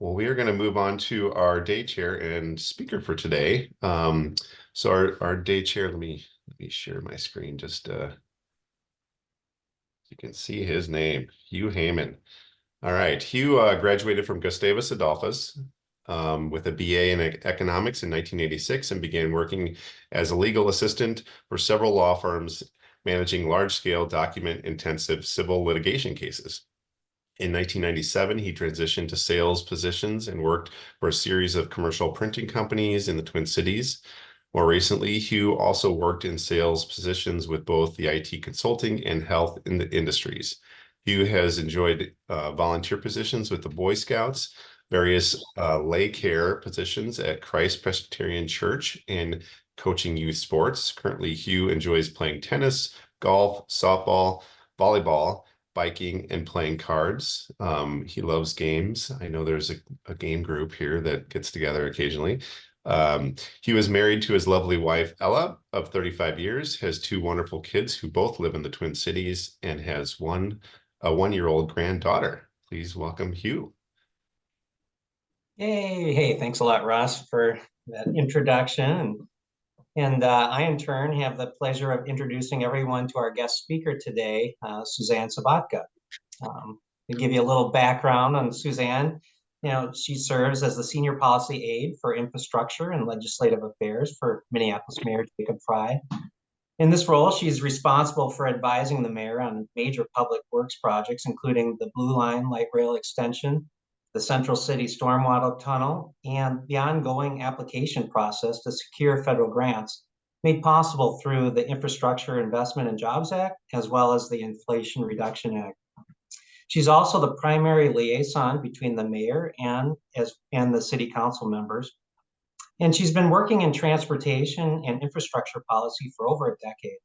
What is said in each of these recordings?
Well, we are going to move on to our day chair and speaker for today. So our day chair, let me share my screen just so you can see his name, Hugh Heyman. All right, Hugh graduated from Gustavus Adolphus with a BA in economics in 1986 and began working as a legal assistant for several law firms, managing large-scale document-intensive civil litigation cases. In 1997, he transitioned to sales positions and worked for a series of commercial printing companies in the Twin Cities. More recently, Hugh also worked in sales positions with both the IT consulting and health in the industries. Hugh has enjoyed volunteer positions with the Boy Scouts, various lay care positions at Christ Presbyterian Church, and coaching youth sports. Currently, Hugh enjoys playing tennis, golf, softball, volleyball, biking, and playing cards. He loves games. I know there's a game group here that gets together occasionally. He was married to his lovely wife, Ella, of 35 years, has two wonderful kids who both live in the Twin Cities, and has a one-year-old granddaughter. Please welcome Hugh. Hey, thanks a lot, Ross, for that introduction. And I, in turn, have the pleasure of introducing everyone to our guest speaker today, Suzanne Sobotka. To give you a little background on Suzanne, she serves as the Senior Policy Aide for Infrastructure and Legislative Affairs for Minneapolis Mayor Jacob Frey. In this role, she's responsible for advising the mayor on major public works projects, including the Blue Line light rail extension, the Central City Stormwater Tunnel, and the ongoing application process to secure federal grants made possible through the Infrastructure Investment and Jobs Act, as well as the Inflation Reduction Act. She's also the primary liaison between the mayor and the city council members. And she's been working in transportation and infrastructure policy for over a decade,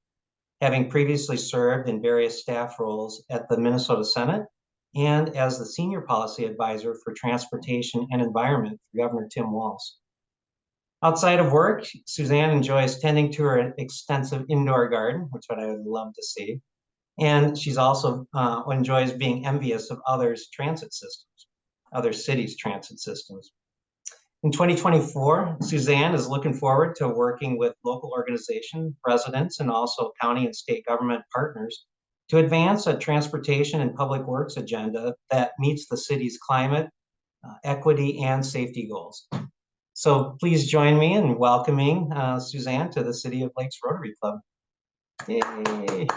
having previously served in various staff roles at the Minnesota Senate and as the senior policy advisor for transportation and environment for Governor Tim Walz. Outside of work, Suzanne enjoys tending to her extensive indoor garden, which I would love to see. And she's also enjoys being envious of other cities' transit systems. In 2024, Suzanne is looking forward to working with local organization, residents, and also county and state government partners to advance a transportation and public works agenda that meets the city's climate, equity, and safety goals. So please join me in welcoming Suzanne to the City of Lakes Rotary Club. Yay!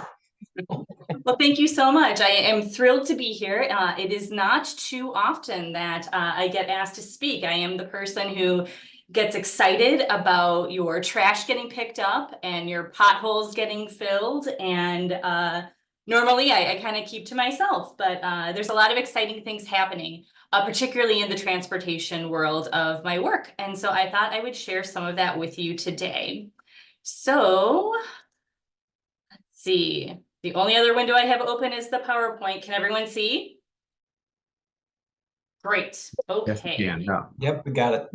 Well, thank you so much. I am thrilled to be here. It is not too often that I get asked to speak. I am the person who gets excited about your trash getting picked up and your potholes getting filled. And normally I kind of keep to myself, but there's a lot of exciting things happening, particularly in the transportation world of my work. And so I thought I would share some of that with you today. So let's see. The only other window I have open is the PowerPoint. Can everyone see? Great. Okay. Yes, yep, we got it.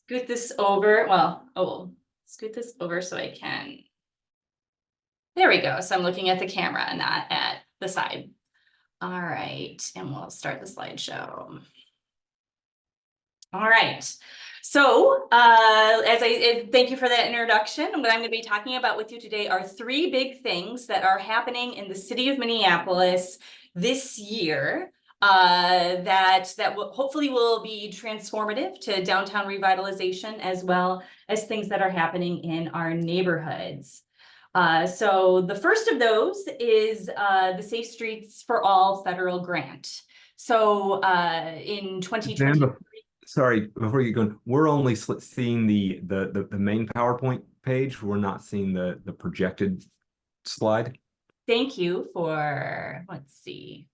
Scoot this over. Well, scoot this over so I can. There we go. So I'm looking at the camera, not at the side. All right. And we'll start the slideshow. All right. So thank you for that introduction. What I'm going to be talking about with you today are three big things that are happening in the city of Minneapolis this year that hopefully will be transformative to downtown revitalization, as well as things that are happening in our neighborhoods. So the first of those is the Safe Streets for All federal grant. So in 2020. Sorry, before you go, we're only seeing the main PowerPoint page. We're not seeing the projected slide. Thank you for, let's see.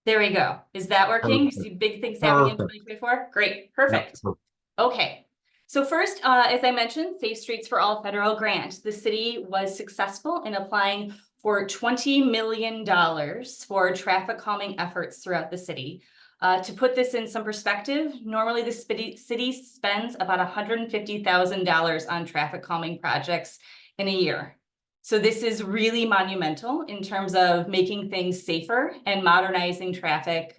There we go. Is that working? You see big things happening in 2024? Great, perfect. Yep. Okay. So first, as I mentioned, Safe Streets for All federal grant. The city was successful in applying for $20 million for traffic calming efforts throughout the city. To put this in some perspective, normally the city spends about $150,000 on traffic calming projects in a year. So this is really monumental in terms of making things safer and modernizing traffic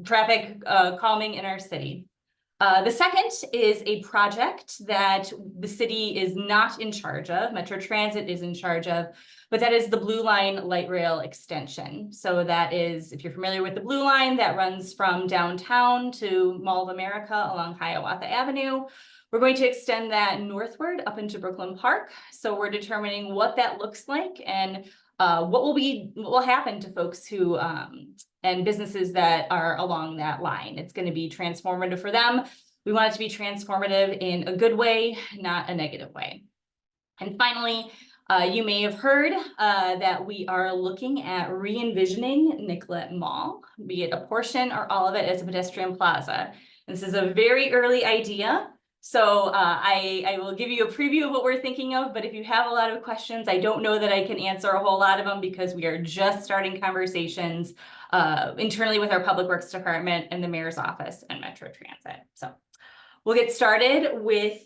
traffic calming in our city. The second is a project that the city is not in charge of, Metro Transit is in charge of, but that is the Blue Line light rail extension. So that is, if you're familiar with the Blue Line, that runs from downtown to Mall of America along Hiawatha Avenue. We're going to extend that northward up into Brooklyn Park. So we're determining what that looks like and what will happen to folks who and businesses that are along that line. It's going to be transformative for them. We want it to be transformative in a good way, not a negative way. And finally, you may have heard that we are looking at re-envisioning Nicollet Mall, be it a portion or all of it as a pedestrian plaza. And this is a very early idea. So I will give you a preview of what we're thinking of, but if you have a lot of questions, I don't know that I can answer a whole lot of them because we are just starting conversations internally with our Public Works Department and the Mayor's Office and Metro Transit. So we'll get started with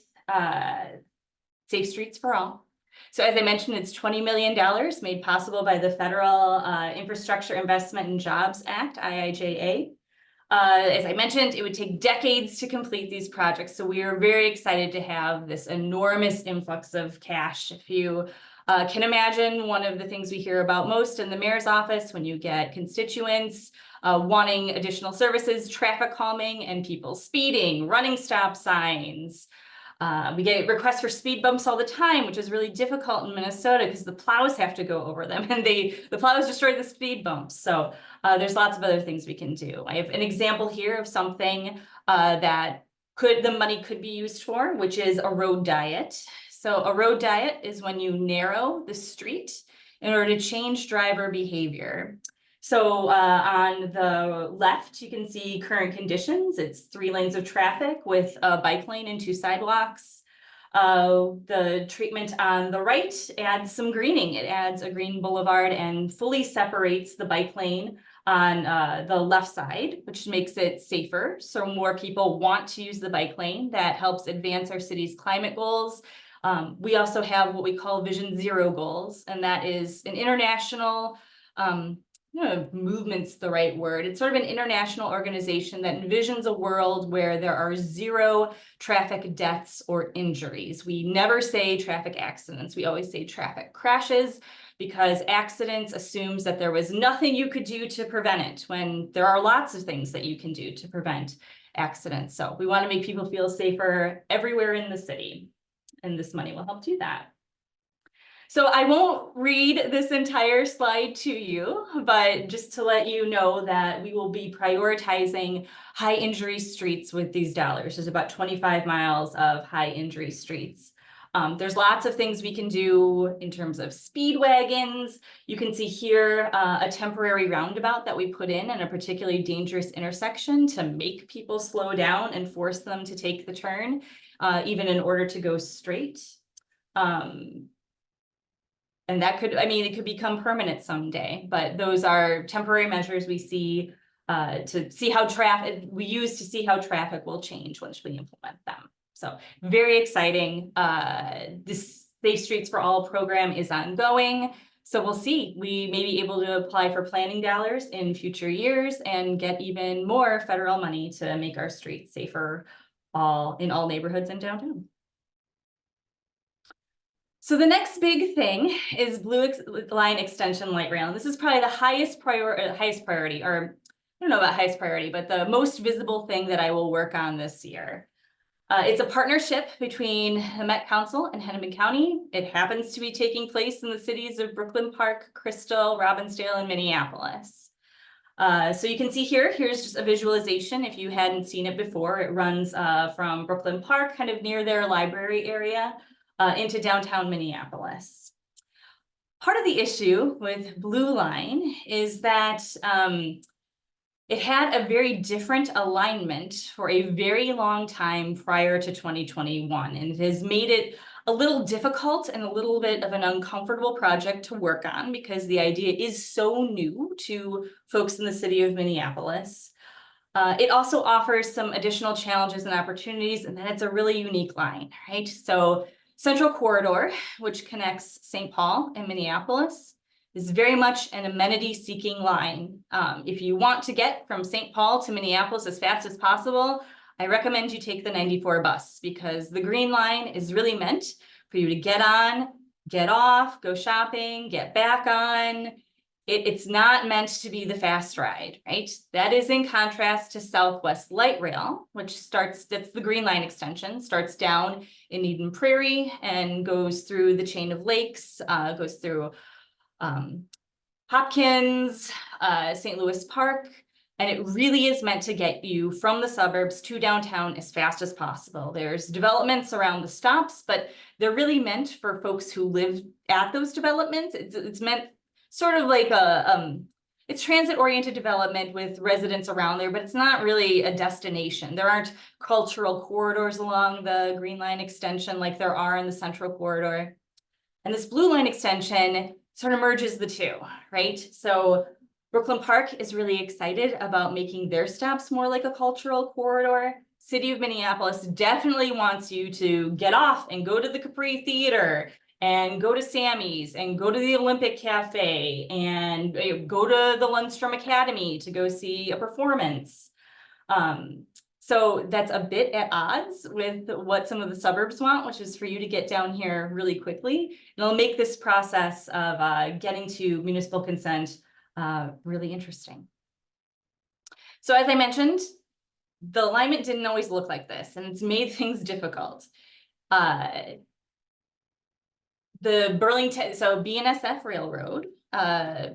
Safe Streets for All. So as I mentioned, it's $20 million made possible by the Federal Infrastructure Investment and Jobs Act, IIJA. As I mentioned, it would take decades to complete these projects. So we are very excited to have this enormous influx of cash. If you can imagine, one of the things we hear about most in the mayor's office when you get constituents wanting additional services, traffic calming, and people speeding, running stop signs. We get requests for speed bumps all the time, which is really difficult in Minnesota because the plows have to go over them and the plows destroy the speed bumps. So there's lots of other things we can do. I have an example here of something that the money could be used for, which is a road diet. So a road diet is when you narrow the street in order to change driver behavior. So on the left, you can see current conditions. It's 3 lanes of traffic with a bike lane and 2 sidewalks. The treatment on the right adds some greening. It adds a green boulevard and fully separates the bike lane on the left side, which makes it safer. So more people want to use the bike lane. That helps advance our city's climate goals. We also have what we call Vision Zero goals, and that is an international movement's the right word. It's sort of an international organization that envisions a world where there are 0 traffic deaths or injuries. We never say traffic accidents. We always say traffic crashes because accidents assumes that there was nothing you could do to prevent it when there are lots of things that you can do to prevent accidents. So we want to make people feel safer everywhere in the city, and this money will help do that. So I won't read this entire slide to you, but just to let you know that we will be prioritizing high injury streets with these dollars. There's about 25 miles of high injury streets. There's lots of things we can do in terms of speed wagons. You can see here a temporary roundabout that we put in a particularly dangerous intersection to make people slow down and force them to take the turn, even in order to go straight. And that could, it could become permanent someday, but those are temporary measures we see to see how we use to see how traffic will change once we implement them. So very exciting. This Safe Streets for All program is ongoing. So we'll see, we may be able to apply for planning dollars in future years and get even more federal money to make our streets safer in all neighborhoods in downtown. So the next big thing is Blue Line Extension Light Rail. And this is probably the highest priority, or I don't know about highest priority, but the most visible thing that I will work on this year. It's a partnership between the Met Council and Hennepin County. It happens to be taking place in the cities of Brooklyn Park, Crystal, Robbinsdale, and Minneapolis. So you can see here's just a visualization if you hadn't seen it before. It runs from Brooklyn Park, kind of near their library area, into downtown Minneapolis. Part of the issue with Blue Line is that it had a very different alignment for a very long time prior to 2021, and it has made it a little difficult and a little bit of an uncomfortable project to work on because the idea is so new to folks in the city of Minneapolis. It also offers some additional challenges and opportunities, and then it's a really unique line, right? So Central Corridor, which connects St. Paul and Minneapolis, is very much an amenity-seeking line. If you want to get from St. Paul to Minneapolis as fast as possible, I recommend you take the 94 bus, because the Green Line is really meant for you to get on, get off, go shopping, get back on. It's not meant to be the fast ride, right? That is in contrast to Southwest Light Rail, which that's the Green Line extension, starts down in Eden Prairie and goes through the chain of lakes, goes through Hopkins, St. Louis Park, and it really is meant to get you from the suburbs to downtown as fast as possible. There's developments around the stops, but they're really meant for folks who live at those developments. It's meant sort of like it's transit-oriented development with residents around there, but it's not really a destination. There aren't cultural corridors along the Green Line extension like there are in the Central Corridor. And this Blue Line extension sort of merges the two, right? So Brooklyn Park is really excited about making their stops more like a cultural corridor. City of Minneapolis definitely wants you to get off and go to the Capri Theater and go to Sammy's and go to the Olympic Cafe and go to the Lundstrom Academy to go see a performance. So that's a bit at odds with what some of the suburbs want, which is for you to get down here really quickly. It'll make this process of getting to municipal consent really interesting. So as I mentioned, the alignment didn't always look like this, and it's made things difficult. The Burlington, so BNSF Railroad, let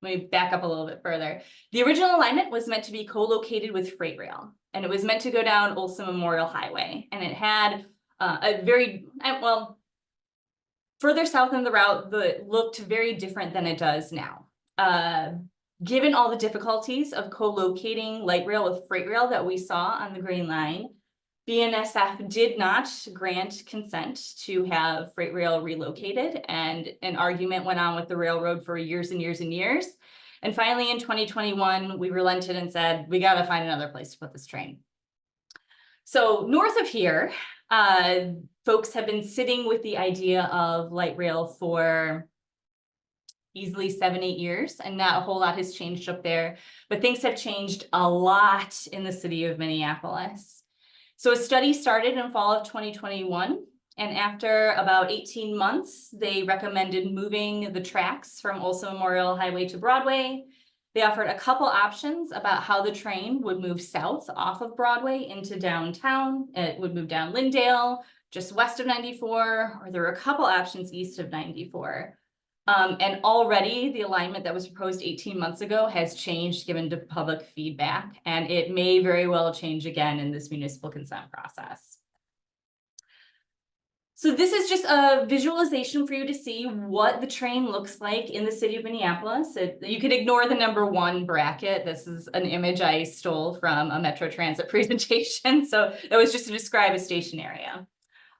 me back up a little bit further. The original alignment was meant to be co-located with freight rail, and it was meant to go down Olson Memorial Highway, and it had a very, well, further south in the route that looked very different than it does now. Given all the difficulties of co-locating light rail with freight rail that we saw on the Green Line, BNSF did not grant consent to have freight rail relocated, and an argument went on with the railroad for years and years and years. And finally, in 2021, we relented and said, we got to find another place to put this train. So north of here, folks have been sitting with the idea of light rail for easily 7-8 years, and not a whole lot has changed up there, but things have changed a lot in the city of Minneapolis. So a study started in fall of 2021, and after about 18 months, they recommended moving the tracks from Olson Memorial Highway to Broadway. They offered a couple options about how the train would move south off of Broadway into downtown. It would move down Lyndale, just west of 94, or there were a couple options east of 94. And already the alignment that was proposed 18 months ago has changed given to public feedback, and it may very well change again in this municipal consent process. So this is just a visualization for you to see what the train looks like in the city of Minneapolis. You could ignore the #1 bracket. This is an image I stole from a Metro Transit presentation. So that was just to describe a station area.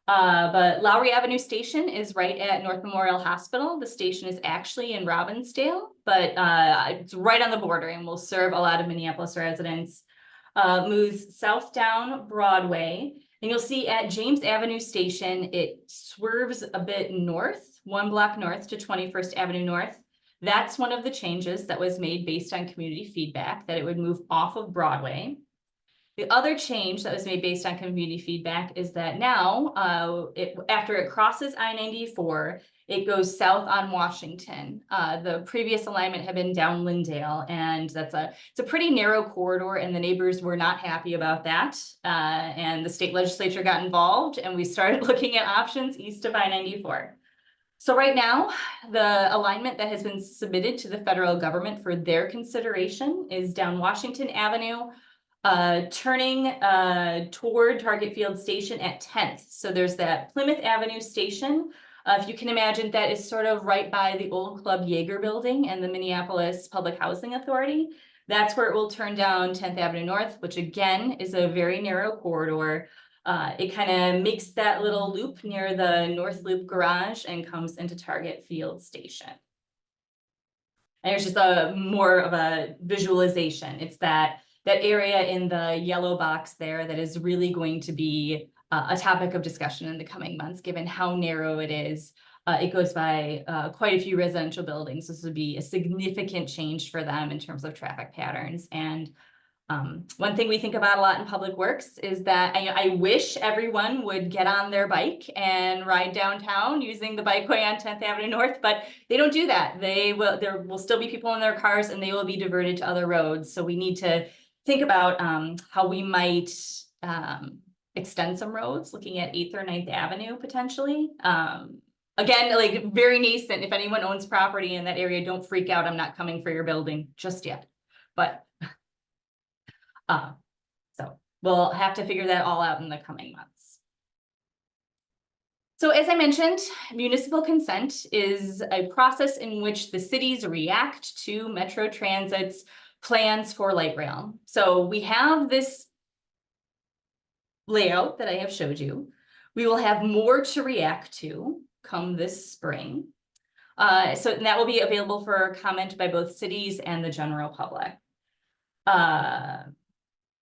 But Lowry Avenue Station is right at North Memorial Hospital. The station is actually in Robbinsdale, but it's right on the border and will serve a lot of Minneapolis residents. Moves south down Broadway, and you'll see at James Avenue Station, it swerves a bit north, 1 block north to 21st Avenue North. That's one of the changes that was made based on community feedback, that it would move off of Broadway. The other change that was made based on community feedback is that now, after it crosses I-94, it goes south on Washington. The previous alignment had been down Lyndale, and it's a pretty narrow corridor, and the neighbors were not happy about that. And the state legislature got involved, and we started looking at options east of I-94. So right now, the alignment that has been submitted to the federal government for their consideration is down Washington Avenue, turning toward Target Field Station at 10th. So there's that Plymouth Avenue station. If you can imagine, that is sort of right by the old Club Yeager building and the Minneapolis Public Housing Authority. That's where it will turn down 10th Avenue North, which again is a very narrow corridor. It kind of makes that little loop near the North Loop Garage and comes into Target Field Station. And there's just a more of a visualization. It's that area in the yellow box there that is really going to be a topic of discussion in the coming months, given how narrow it is It goes by quite a few residential buildings. This would be a significant change for them in terms of traffic patterns. And one thing we think about a lot in public works is that I wish everyone would get on their bike and ride downtown using the bikeway on 10th Avenue North, but they don't do that. There will still be people in their cars and they will be diverted to other roads. So we need to think about how we might extend some roads, looking at 8th or 9th Avenue potentially. Again, like very nascent. If anyone owns property in that area, don't freak out. I'm not coming for your building just yet. But so we'll have to figure that all out in the coming months. So as I mentioned, municipal consent is a process in which the cities react to Metro Transit's plans for light rail. So we have this layout that I have showed you. We will have more to react to come this spring. So that will be available for comment by both cities and the general public.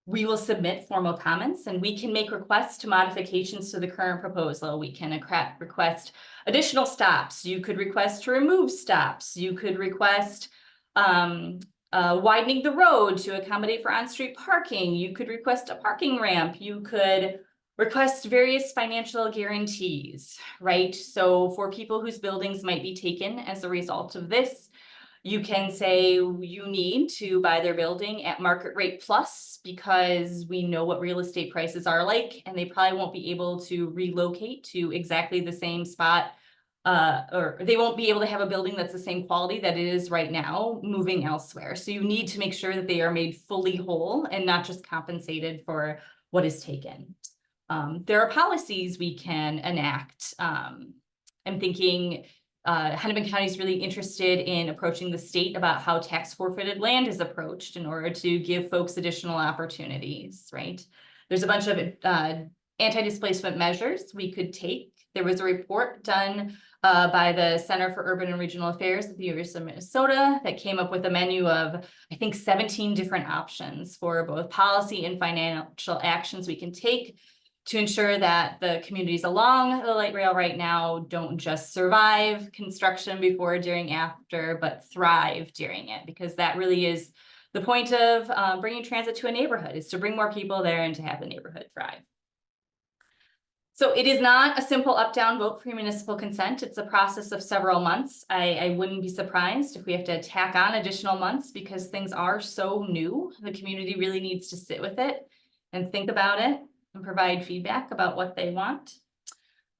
We will submit formal comments and we can make requests to modifications to the current proposal. We can request additional stops. You could request to remove stops. You could request widening the road to accommodate for on-street parking. You could request a parking ramp. You could request various financial guarantees, right? So for people whose buildings might be taken as a result of this, you can say you need to buy their building at market rate plus because we know what real estate prices are like, and they probably won't be able to relocate to exactly the same spot, or they won't be able to have a building that's the same quality that it is right now moving elsewhere. So you need to make sure that they are made fully whole and not just compensated for what is taken. There are policies we can enact. I'm thinking Hennepin County is really interested in approaching the state about how tax forfeited land is approached in order to give folks additional opportunities, right? There's a bunch of anti-displacement measures we could take. There was a report done by the Center for Urban and Regional Affairs at the University of Minnesota that came up with a menu of, I think, 17 different options for both policy and financial actions we can take to ensure that the communities along the light rail right now don't just survive construction before, during, after, but thrive during it, because that really is the point of bringing transit to a neighborhood, is to bring more people there and to have the neighborhood thrive. So it is not a simple up-down vote for municipal consent. It's a process of several months. I wouldn't be surprised if we have to tack on additional months because things are so new. The community really needs to sit with it and think about it and provide feedback about what they want.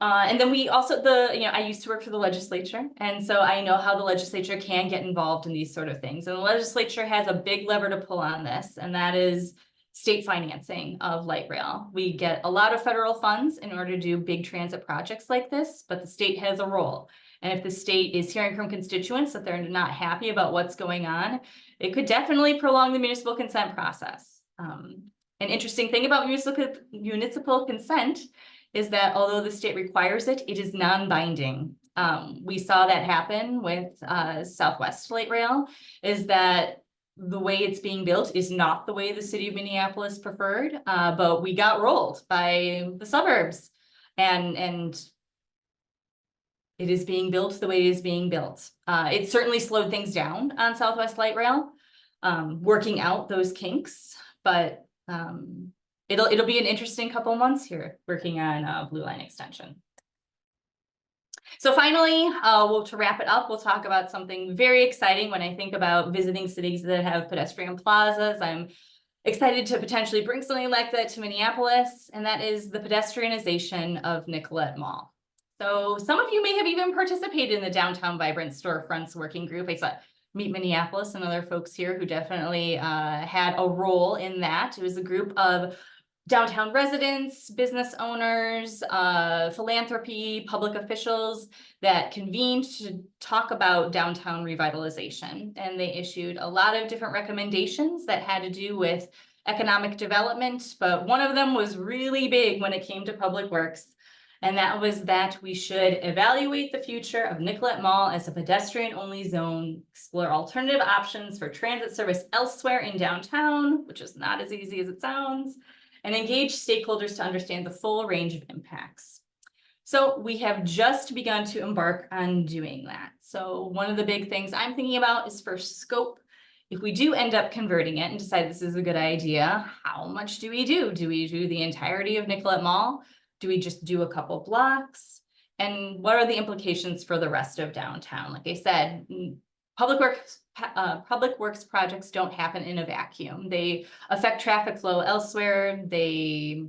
And then we also, I used to work for the legislature, and so I know how the legislature can get involved in these sort of things. And the legislature has a big lever to pull on this, and that is state financing of light rail. We get a lot of federal funds in order to do big transit projects like this, but the state has a role. And if the state is hearing from constituents that they're not happy about what's going on, it could definitely prolong the municipal consent process. An interesting thing about municipal consent is that although the state requires it, it is non-binding. We saw that happen with Southwest Light Rail, is that the way it's being built is not the way the city of Minneapolis preferred, but we got rolled by the suburbs, and it is being built the way it is being built. It certainly slowed things down on Southwest Light Rail, working out those kinks, but it'll be an interesting couple of months here working on Blue Line extension. So finally, to wrap it up, we'll talk about something very exciting. When I think about visiting cities that have pedestrian plazas, I'm excited to potentially bring something like that to Minneapolis, and that is the pedestrianization of Nicollet Mall. So some of you may have even participated in the Downtown Vibrant Storefronts Working Group. I saw Meet Minneapolis and other folks here who definitely had a role in that. It was a group of downtown residents, business owners, philanthropy, public officials that convened to talk about downtown revitalization. And they issued a lot of different recommendations that had to do with economic development, but one of them was really big when it came to public works. And that was that we should evaluate the future of Nicollet Mall as a pedestrian-only zone, explore alternative options for transit service elsewhere in downtown, which is not as easy as it sounds, and engage stakeholders to understand the full range of impacts. So we have just begun to embark on doing that. So one of the big things I'm thinking about is for scope. If we do end up converting it and decide this is a good idea, how much do we do? Do we do the entirety of Nicollet Mall? Do we just do a couple blocks? And what are the implications for the rest of downtown? Like I said, public works projects don't happen in a vacuum. They affect traffic flow elsewhere. They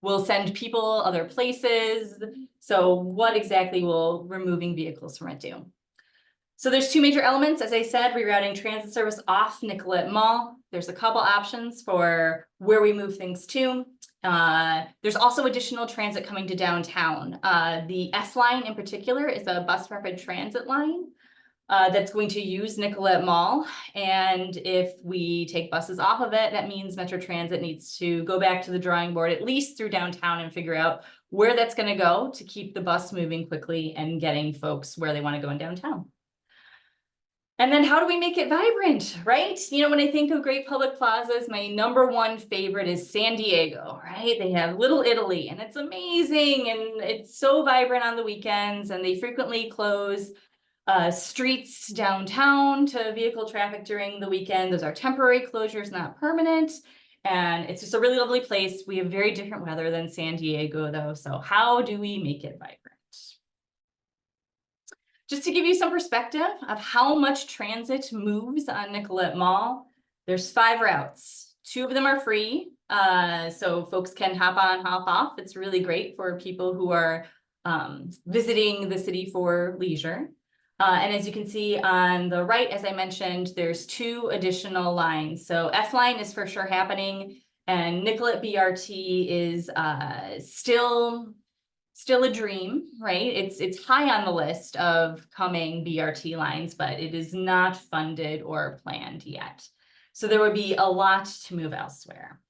will send people other places. So what exactly will removing vehicles from it do? So there's two major elements, as I said, rerouting transit service off Nicollet Mall. There's a couple options for where we move things to. There's also additional transit coming to downtown. The S line in particular is a bus rapid transit line that's going to use Nicollet Mall. And if we take buses off of it, that means Metro Transit needs to go back to the drawing board, at least through downtown, and figure out where that's going to go to keep the bus moving quickly and getting folks where they want to go in downtown. And then how do we make it vibrant, right? You know, when I think of great public plazas, my number one favorite is San Diego, right? They have Little Italy and it's amazing and it's so vibrant on the weekends, and they frequently close streets downtown to vehicle traffic during the weekend. Those are temporary closures, not permanent. And it's just a really lovely place. We have very different weather than San Diego though. So how do we make it vibrant? Just to give you some perspective of how much transit moves on Nicollet Mall, there's 5 routes. 2 of them are free, so folks can hop on, hop off. It's really great for people who are visiting the city for leisure. And as you can see on the right, as I mentioned, there's 2 additional lines. So F line is for sure happening, and Nicollet BRT is still a dream, right? It's high on the list of coming BRT lines, but it is not funded or planned yet. So there would be a lot to move elsewhere.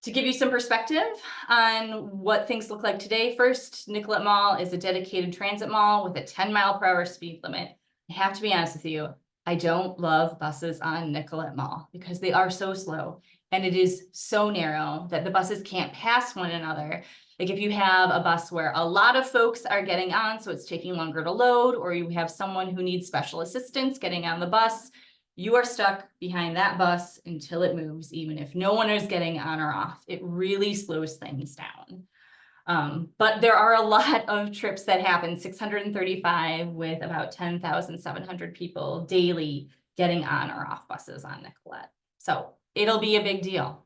To give you some perspective on what things look like today, first, Nicollet Mall is a dedicated transit mall with a 10-mile-per-hour speed limit. I have to be honest with you, I don't love buses on Nicollet Mall because they are so slow. And it is so narrow that the buses can't pass one another. Like if you have a bus where a lot of folks are getting on, so it's taking longer to load, or you have someone who needs special assistance getting on the bus, you are stuck behind that bus until it moves, even if no one is getting on or off. It really slows things down. But there are a lot of trips that happen, 635 with about 10,700 people daily getting on or off buses on Nicollet. So it'll be a big deal.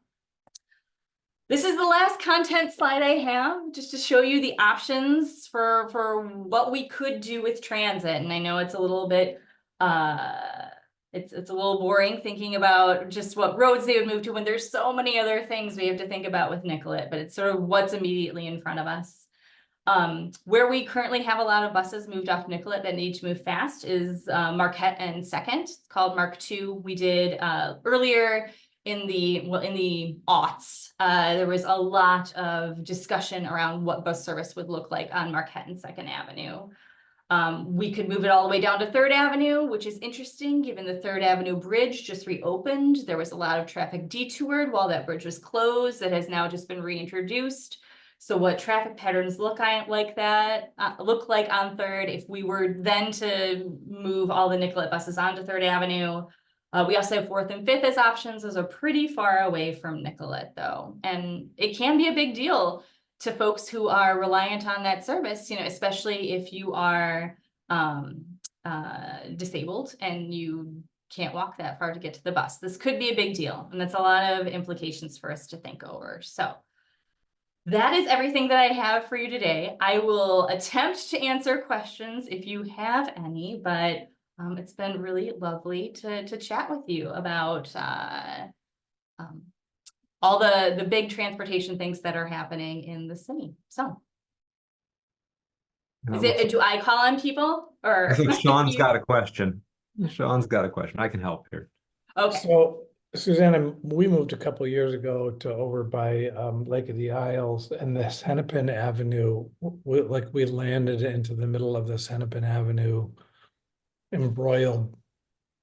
This is the last content slide I have, just to show you the options for what we could do with transit. And I know it's a little bit, it's a little boring thinking about just what roads they would move to when there's so many other things we have to think about with Nicollet, but it's sort of what's immediately in front of us. Where we currently have a lot of buses moved off Nicollet that need to move fast is Marquette and 2nd. It's called Mark II. We did earlier in the aughts, there was a lot of discussion around what bus service would look like on Marquette and 2nd Avenue. We could move it all the way down to 3rd Avenue, which is interesting given the 3rd Avenue bridge just reopened. There was a lot of traffic detoured while that bridge was closed that has now just been reintroduced. So what traffic patterns look like on 3rd, if we were then to move all the Nicollet buses onto 3rd Avenue. We also have 4th and 5th as options. Those are pretty far away from Nicollet though. And it can be a big deal to folks who are reliant on that service, you know, especially if you are disabled and you can't walk that far to get to the bus. This could be a big deal, and that's a lot of implications for us to think over. So that is everything that I have for you today. I will attempt to answer questions if you have any, but it's been really lovely to chat with you about all the big transportation things that are happening in the city. So do I call on people or? I think Sean's got a question. Sean's got a question. I can help here. Okay. So Suzanne, we moved a couple of years ago to over by Lake of the Isles, and this Hennepin Avenue, we landed into the middle of this Hennepin Avenue embroiled,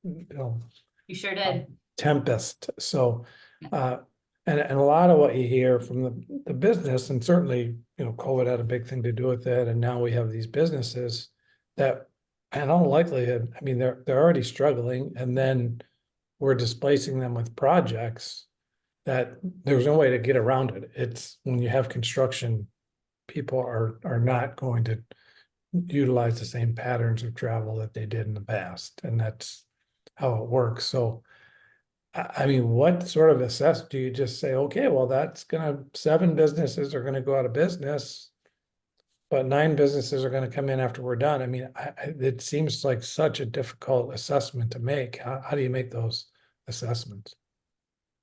You sure did. tempest. So And a lot of what you hear from the business, and certainly, COVID had a big thing to do with it, and now we have these businesses that, in all likelihood, I mean, they're already struggling, and then we're displacing them with projects that there's no way to get around it. It's when you have construction, people are not going to utilize the same patterns of travel that they did in the past, and that's how it works. So I mean, what sort of do you just say, okay, well, 7 businesses are gonna go out of business, but 9 businesses are gonna come in after we're done? I mean, it seems like such a difficult assessment to make. How do you make those assessments?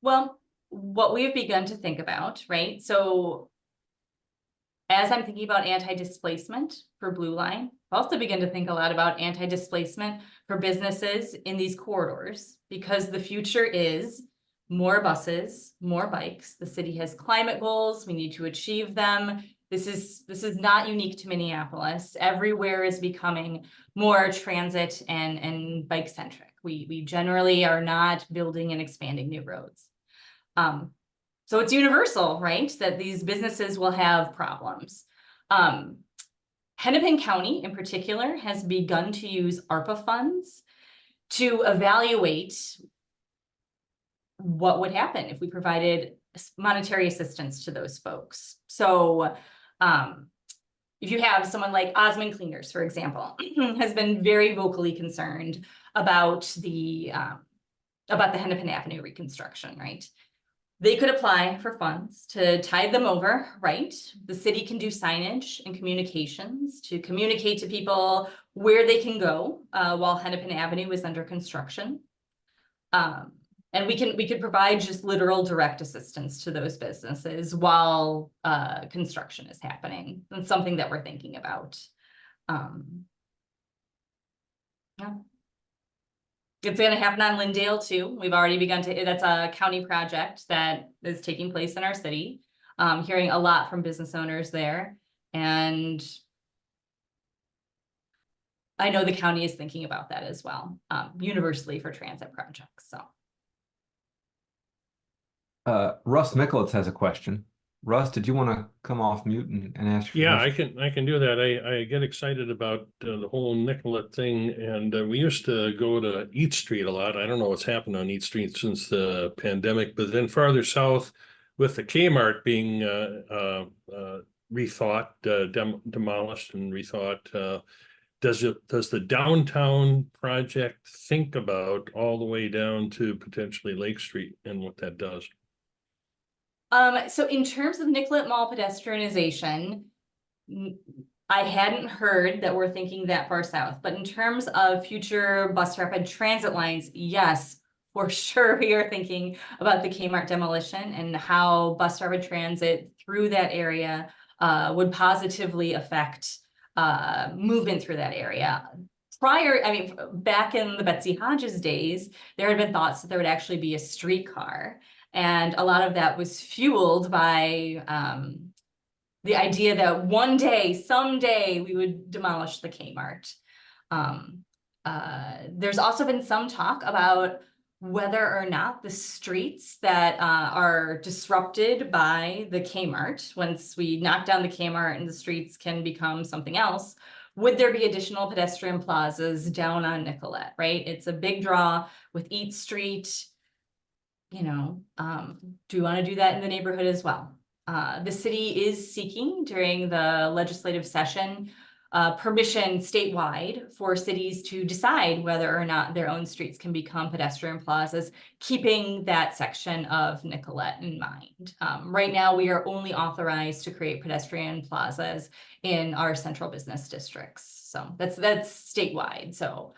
Well, what we've begun to think about, right? So as I'm thinking about anti-displacement for Blue Line, I've also begun to think a lot about anti-displacement for businesses in these corridors, because the future is more buses, more bikes. The city has climate goals. We need to achieve them. This is not unique to Minneapolis. Everywhere is becoming more transit and bike centric. We generally are not building and expanding new roads. So it's universal, right, that these businesses will have problems. Hennepin County in particular has begun to use ARPA funds to evaluate what would happen if we provided monetary assistance to those folks. So if you have someone like Osmond Cleaners, for example, has been very vocally concerned about the Hennepin Avenue reconstruction, right? They could apply for funds to tide them over, right? The city can do signage and communications to communicate to people where they can go while Hennepin Avenue is under construction. And we could provide just literal direct assistance to those businesses while construction is happening. That's something that we're thinking about. Yeah. It's going to happen on Lindale too. We've already begun to, that's a county project that is taking place in our city. Hearing a lot from business owners there. And I know the county is thinking about that as well, universally for transit projects, so. Russ Mickelitz has a question. Russ, did you want to come off mute and ask your Yeah, question? I can do that. I get excited about the whole Nicollet thing, and we used to go to Eat Street a lot. I don't know what's happened on Eat Street since the pandemic, but then farther south, with the Kmart being rethought, demolished and rethought, does the downtown project think about all the way down to potentially Lake Street and what that does? So in terms of Nicollet Mall pedestrianization, I hadn't heard that we're thinking that far south, but in terms of future bus rapid transit lines, yes, for sure we are thinking about the Kmart demolition and how bus rapid transit through that area would positively affect movement through that area. Back in the Betsy Hodges days, there had been thoughts that there would actually be a streetcar. And a lot of that was fueled by the idea that one day, someday, we would demolish the Kmart. There's also been some talk about whether or not the streets that are disrupted by the Kmart, once we knock down the Kmart and the streets can become something else, would there be additional pedestrian plazas down on Nicollet, right? It's a big draw with Eat Street. You know, do we want to do that in the neighborhood as well? The city is seeking during the legislative session permission statewide for cities to decide whether or not their own streets can become pedestrian plazas, keeping that section of Nicollet in mind. Right now, we are only authorized to create pedestrian plazas in our central business districts. So that's statewide. So,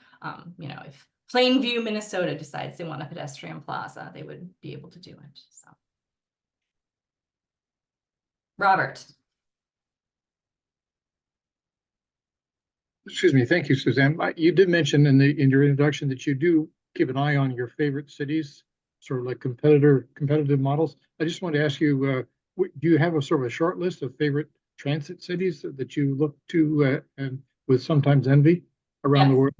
you know, if Plainview, Minnesota decides they want a pedestrian plaza, they would be able to do it. So, Robert. Excuse me. Thank you, Suzanne. You did mention in your introduction that you do keep an eye on your favorite cities, sort of like competitive models. I just want to ask you, do you have a sort of a short list of favorite transit cities that you look to and with sometimes envy around the world?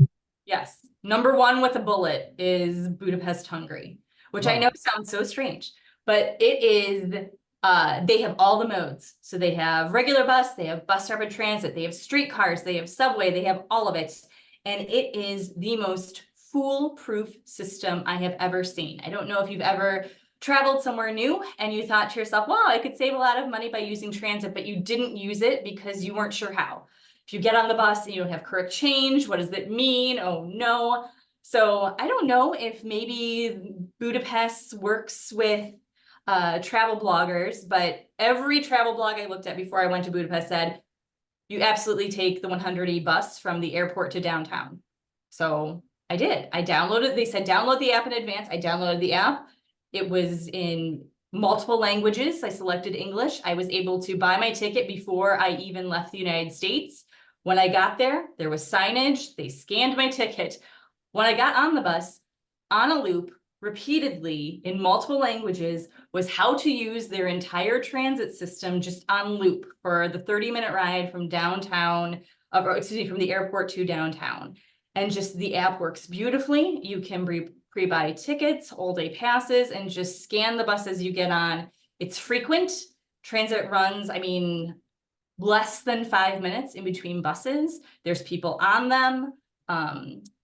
Yes. Number one with a bullet is Budapest, Hungary, which I know sounds so strange, but it is, they have all the modes. So they have regular bus, they have bus rapid transit, they have streetcars, they have subway, they have all of it. And it is the most foolproof system I have ever seen. I don't know if you've ever traveled somewhere new and you thought to yourself, wow, I could save a lot of money by using transit, but you didn't use it because you weren't sure how. If you get on the bus and you don't have correct change, what does that mean? Oh no. So I don't know if maybe Budapest works with travel bloggers, but every travel blog I looked at before I went to Budapest said, you absolutely take the 100E bus from the airport to downtown. So I did. I downloaded, they said, download the app in advance. I downloaded the app. It was in multiple languages. I selected English. I was able to buy my ticket before I even left the United States. When I got there, there was signage. They scanned my ticket. When I got on the bus, on a loop, repeatedly in multiple languages, was how to use their entire transit system just on loop for the 30-minute ride from downtown, from the airport to downtown. And just the app works beautifully. You can pre-buy tickets, all-day passes, and just scan the bus as you get on. It's frequent. Transit runs, I mean, less than 5 minutes in between buses. There's people on them.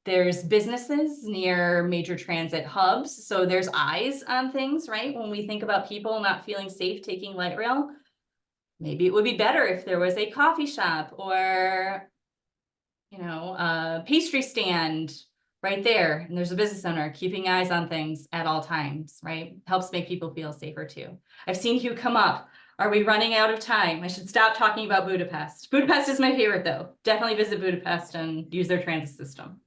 There's businesses near major transit hubs. So there's eyes on things, right? When we think about people not feeling safe taking light rail, maybe it would be better if there was a coffee shop or, you know, a pastry stand right there. And there's a business owner keeping eyes on things at all times, right? Helps make people feel safer too. I've seen Hugh come up. Are we running out of time? I should stop talking about Budapest. Budapest is my favorite though. Definitely visit Budapest and use their transit system.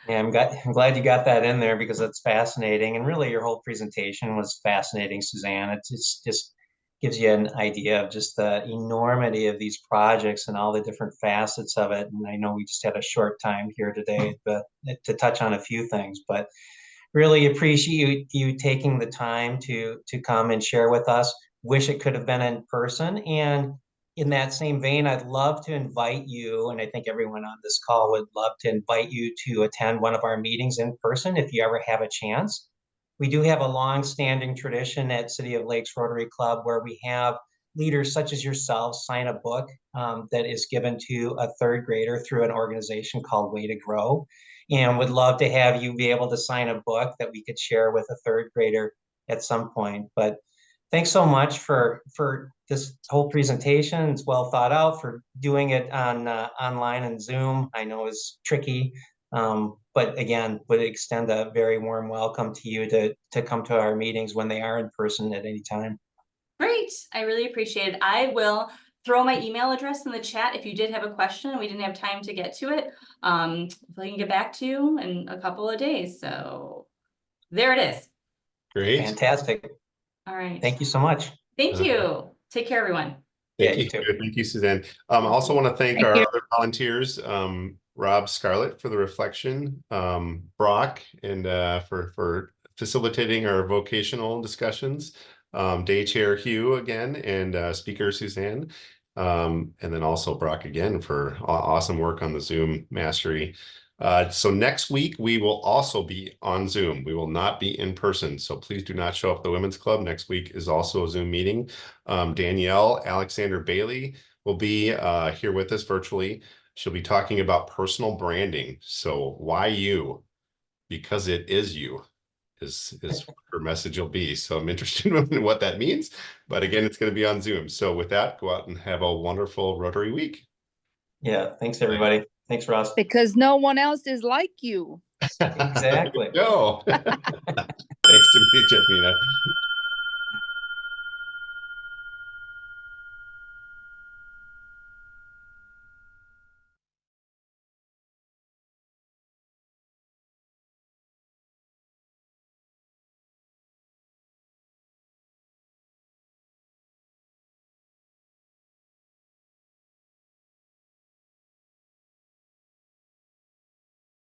Yeah, I'm glad you got that in there because it's fascinating. And really your whole presentation was fascinating, Suzanne. It just gives you an idea of just the enormity of these projects and all the different facets of it. And I know we just had a short time here today to touch on a few things, but really appreciate you taking the time to come and share with us. Wish it could have been in person. And in that same vein, I'd love to invite you, and I think everyone on this call would love to invite you to attend one of our meetings in person if you ever have a chance. We do have a long-standing tradition at City of Lakes Rotary Club where we have leaders such as yourself sign a book that is given to a third grader through an organization called Way to Grow. And would love to have you be able to sign a book that we could share with a third grader at some point. But thanks so much for this whole presentation. It's well thought out, for doing it on online and Zoom. I know is tricky, but again, would extend a very warm welcome to you to come to our meetings when they are in person at any time. Great, I really appreciate it. I will throw my email address in the chat if you did have a question and we didn't have time to get to it. If I can get back to you in a couple of days. So there it is. Great. Fantastic. All right. Thank you so much. Thank you. Take care, everyone. Thank Yeah, you. you too. Thank you, Suzanne. I also want to thank our other volunteers, Rob Scarlett for the reflection, Brock, and for facilitating our vocational discussions, Day Chair Hugh again, and Speaker Suzanne, and then also Brock again for awesome work on the Zoom mastery. So next week, we will also be on Zoom. We will not be in person. So please do not show up at the Women's Club. Next week is also a Zoom meeting. Danielle Alexander Bailey will be here with us virtually. She'll be talking about personal branding. So why you? Because it is you is what her message will be. So I'm interested in what that means. But again, it's going to be on Zoom. So with that, go out and have a wonderful Rotary week. Yeah, thanks everybody. Thanks, Ross. Because no one else is like you. Exactly. No. Thanks to me, Jeffina.